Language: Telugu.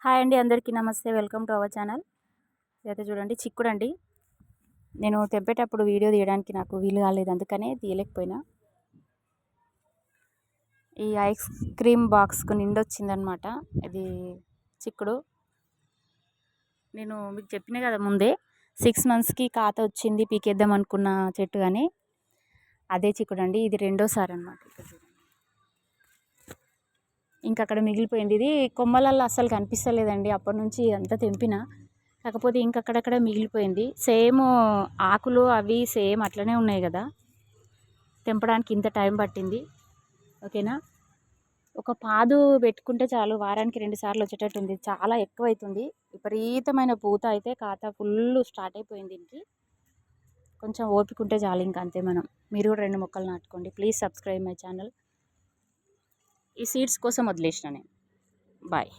హాయ్ అండి, అందరికీ నమస్తే. Welcome to our channel. ఇదైతే చూడండి చిక్కుడండి. నేను తెంపేటప్పుడు వీడియో తీయడానికి నాకు వీలు కాలేదు, అందుకనే తీయలేకపోయినా. ఈ ఐస్ క్రీమ్ బాక్స్కు నిండొచ్చిందనమాట ఇది చిక్కుడు. నేను మీకు చెప్పిన కదా ముందే 6 monthsకి కాత వచ్చింది, పీకేద్దాం అనుకున్న చెట్టు, కానీ అదే చిక్కుడండి. ఇది రెండోసారి అనమాట. ఇంకా అక్కడ మిగిలిపోయింది. ఇది కొమ్మలల్లో అస్సలు కనిపిస్తలేదండి అప్పటి నుంచి, అంతా తెంపిన. కాకపోతే ఇంకక్కడక్కడ మిగిలిపోయింది. సేమ్ ఆకులు అవి సేమ్ అట్లనే ఉన్నాయి కదా, తెంపడానికి ఇంత టైం పట్టింది. ఓకేనా, ఒక పాదు పెట్టుకుంటే చాలు, వారానికి 2 సార్లు వచ్చేటట్టు ఉంది. చాలా ఎక్కువ అవుతుంది, విపరీతమైన పూత అయితే కాత ఫుల్ స్టార్ట్ అయిపోయింది. దీనికి కొంచెం ఓపిక ఉంటే చాలు, ఇంకా అంతే. మీరు కూడా 2 మొక్కలు నాటుకోండి. Please subscribe my channel. ఈ సీడ్స్ కోసం వదిలేసిన నేను. బాయ్.